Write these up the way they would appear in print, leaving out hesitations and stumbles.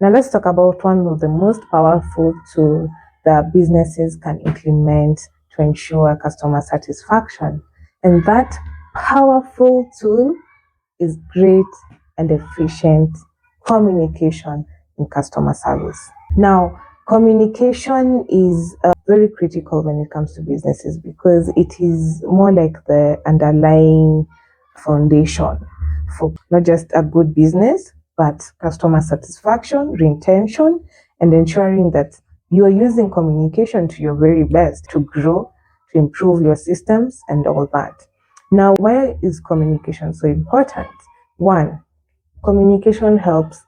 Now let's talk about one of the most powerful tools that businesses can implement to ensure customer satisfaction. And that powerful tool is great and efficient communication in customer service. Now, communication is very critical when it comes to businesses because it is more like the underlying foundation for not just a good business, but customer satisfaction, retention, and ensuring that you are using communication to your very best to grow, to improve your systems, and all that. Now, why is communication so important? One, communication helps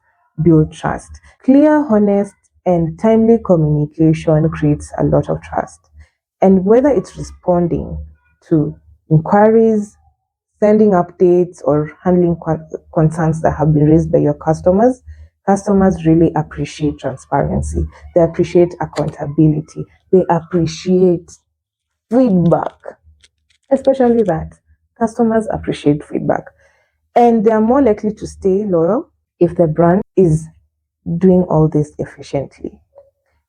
build trust. Clear, honest, and timely communication creates a lot of trust. And whether it's responding to inquiries, sending updates, or handling concerns that have been raised by your customers, customers really appreciate transparency. They appreciate accountability. They appreciate feedback, especially that. Customers appreciate feedback. And they are more likely to stay loyal if the brand is doing all this efficiently.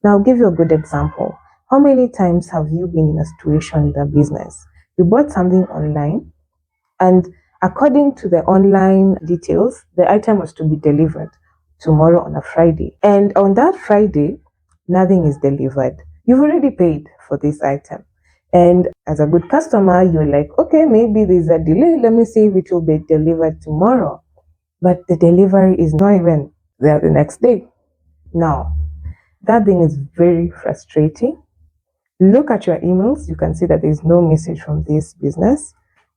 Now, I'll give you a good example. How many times have you been in a situation with a business? You bought something online, and according to the online details, the item was to be delivered tomorrow on a Friday. And on that Friday, nothing is delivered. You've already paid for this item. And as a good customer, you're like, okay, maybe there's a delay. Let me see if it will be delivered tomorrow. But the delivery is not even there the next day. Now, that thing is very frustrating. Look at your emails. You can see that there's no message from this business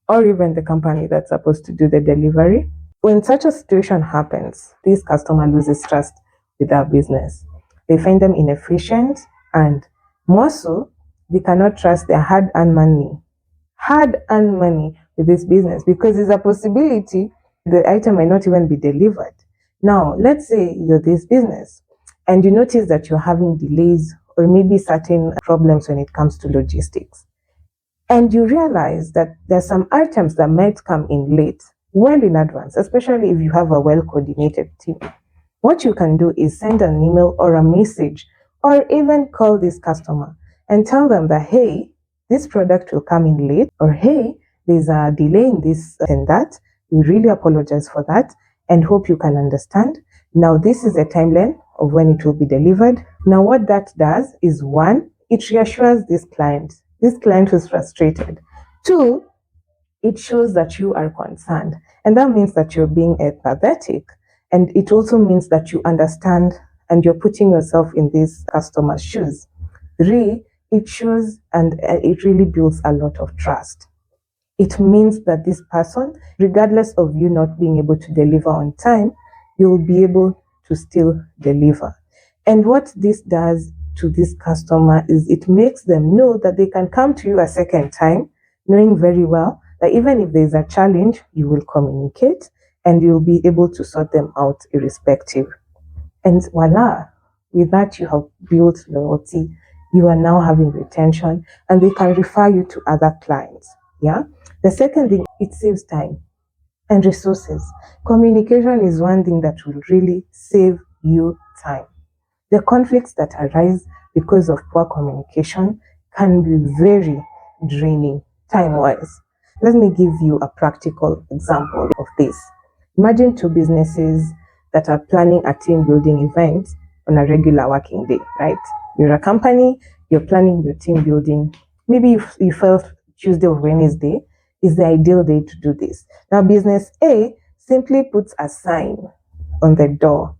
or even the company that's supposed to do the delivery. When such a situation happens, this customer loses trust with our business. They find them inefficient, and more so, they cannot trust their hard-earned money with this business because there's a possibility the item might not even be delivered. Now, let's say you're this business and you notice that you're having delays or maybe certain problems when it comes to logistics. And you realize that there's some items that might come in late, well in advance, especially if you have a well coordinated team. What you can do is send an email or a message or even call this customer and tell them that, hey, this product will come in late, or hey, there's a delay in this and that. We really apologize for that and hope you can understand. Now, this is a timeline of when it will be delivered. Now, what that does is one, it reassures this client. This client who's frustrated. Two, it shows that you are concerned. And that means that you're being empathetic. And it also means that you understand and you're putting yourself in this customer's shoes. Three, it shows and it really builds a lot of trust. It means that this person, regardless of you not being able to deliver on time, you'll be able to still deliver. And what this does to this customer is it makes them know that they can come to you a second time, knowing very well that even if there's a challenge, you will communicate and you'll be able to sort them out irrespective. And voila, with that, you have built loyalty. You are now having retention and they can refer you to other clients. Yeah. The second thing, it saves time and resources. Communication is one thing that will really save you time. The conflicts that arise because of poor communication can be very draining time-wise. Let me give you a practical example of this. Imagine two businesses that are planning a team building event on a regular working day, right? You're a company, you're planning your team building. Maybe you felt Tuesday or Wednesday is the ideal day to do this. Now, business A simply puts a sign on the door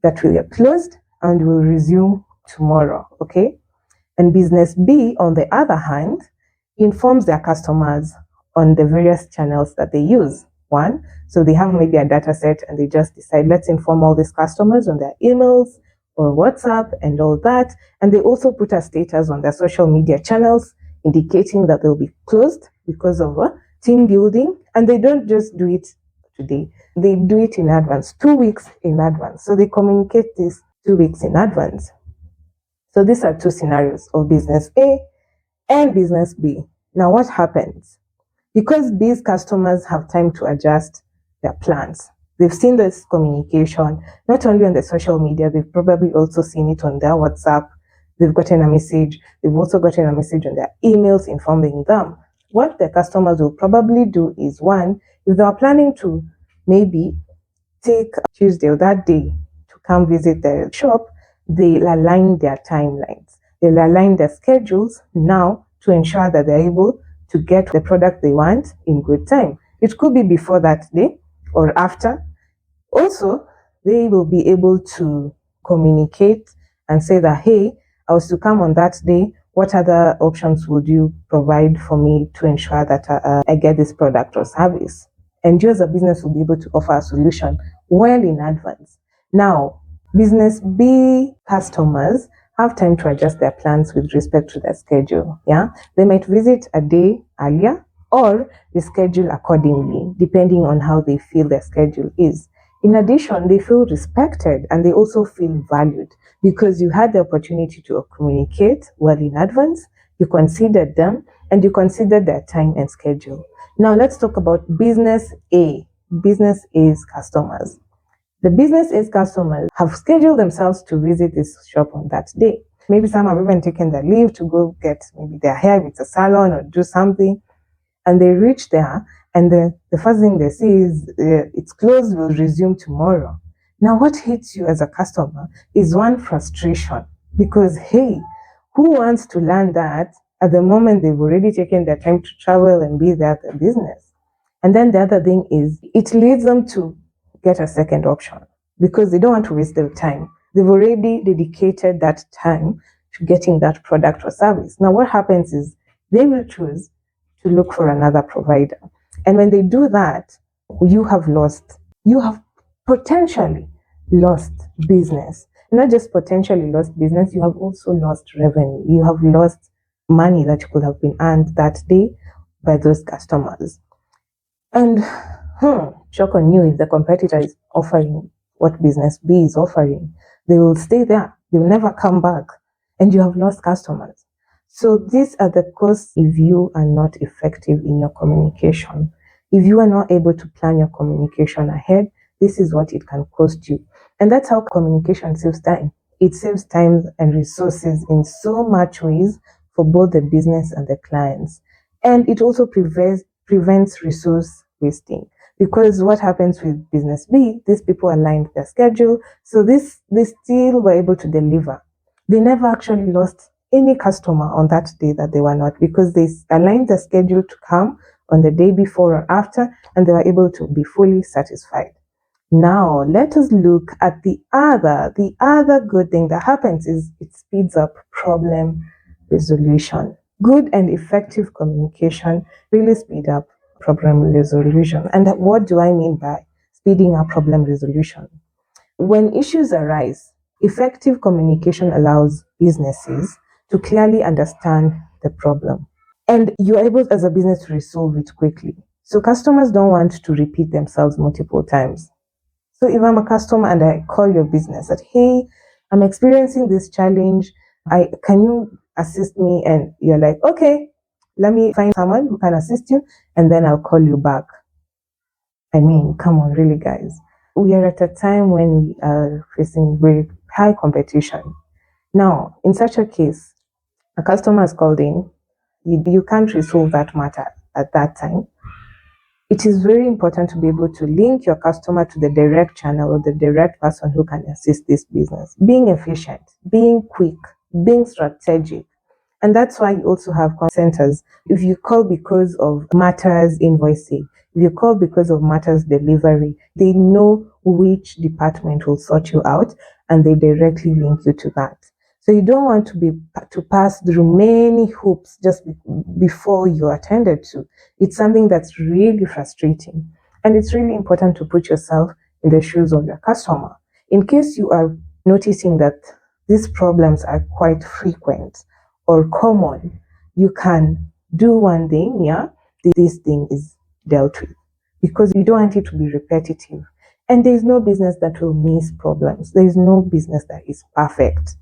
that we are closed and will resume tomorrow, okay? And business B, on the other hand, informs their customers on the various channels that they use. One, so they have maybe a data set and they just decide, let's inform all these customers on their emails or WhatsApp and all that. And they also put a status on their social media channels indicating that they'll be closed because of team building. And they don't just do it today, they do it in advance, 2 weeks in advance. So they communicate this 2 weeks in advance. So these are two scenarios of business A and business B. Now, what happens? Because these customers have time to adjust their plans, They've seen this communication, not only on the social media, they've probably also seen it on their WhatsApp. They've gotten a message. They've also gotten a message on their emails informing them. What the customers will probably do is, one, if they are planning to maybe take Tuesday or that day to come visit the shop, they'll align their timelines. They'll align their schedules now to ensure that they're able to get the product they want in good time. It could be before that day or after. Also, they will be able to communicate and say that, hey, I was to come on that day. What other options would you provide for me to ensure that I get this product or service? And you as a business will be able to offer a solution well in advance. Now, business B customers have time to adjust their plans with respect to their schedule. Yeah, they might visit a day earlier or reschedule accordingly, depending on how they feel their schedule is. In addition, they feel respected and they also feel valued because you had the opportunity to communicate well in advance, you considered them, and you considered their time and schedule. Now, let's talk about business A. Business A's customers. The business A's customers have scheduled themselves to visit this shop on that day. Maybe some have even taken their leave to go get maybe their hair with a salon or do something. And they reach there, and the first thing they see is it's closed, will resume tomorrow. Now, what hits you as a customer is one, frustration, because hey, who wants to learn that at the moment they've already taken their time to travel and be there at the business? And then the other thing is it leads them to get a second option because they don't want to waste their time. They've already dedicated that time to getting that product or service. Now, what happens is they will choose to look for another provider. And when they do that, you have potentially lost business. Not just potentially lost business, you have also lost revenue. You have lost money that could have been earned that day by those customers. And shock on you, if the competitor is offering what business B is offering, they will stay there. They will never come back. And you have lost customers. So these are the costs if you are not effective in your communication. If you are not able to plan your communication ahead, this is what it can cost you. And that's how communication saves time. It saves time and resources in so much ways for both the business and the clients. And it also prevents resource wasting. Because what happens with business B, these people aligned their schedule, so they still were able to deliver. They never actually lost any customer on that day that they were not, because they aligned the schedule to come on the day before or after, and they were able to be fully satisfied. Now, let us look at the other good thing that happens is it speeds up problem resolution. Good and effective communication really speed up problem resolution. And what do I mean by speeding up problem resolution? When issues arise, effective communication allows businesses to clearly understand the problem. And you're able as a business to resolve it quickly. So customers don't want to repeat themselves multiple times. So if I'm a customer and I call your business that, hey, I'm experiencing this challenge, can you assist me? And you're like, okay, let me find someone who can assist you, and then I'll call you back. I mean, come on, really, guys. We are at a time when we are facing very high competition. Now, in such a case, a customer is called in, you can't resolve that matter at that time. It is very important to be able to link your customer to the direct channel or the direct person who can assist this business. Being efficient, being quick, being strategic. And that's why you also have call centers. If you call because of matters invoicing, if you call because of matters delivery, they know which department will sort you out and they directly link you to that. So you don't want to pass through many hoops just before you're attended to. It's something that's really frustrating. And it's really important to put yourself in the shoes of your customer. In case you are noticing that these problems are quite frequent or common, you can do one thing, this thing is dealt with. Because you don't want it to be repetitive. And there is no business that will miss problems. There is no business that is perfect.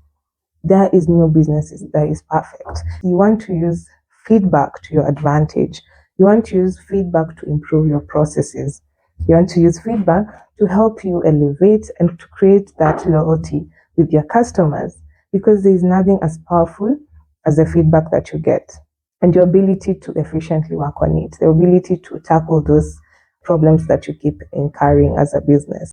There is no business that is perfect. You want to use feedback to your advantage. You want to use feedback to improve your processes. You want to use feedback to help you elevate and to create that loyalty with your customers, because there is nothing as powerful as the feedback that you get and your ability to efficiently work on it, the ability to tackle those problems that you keep incurring as a business.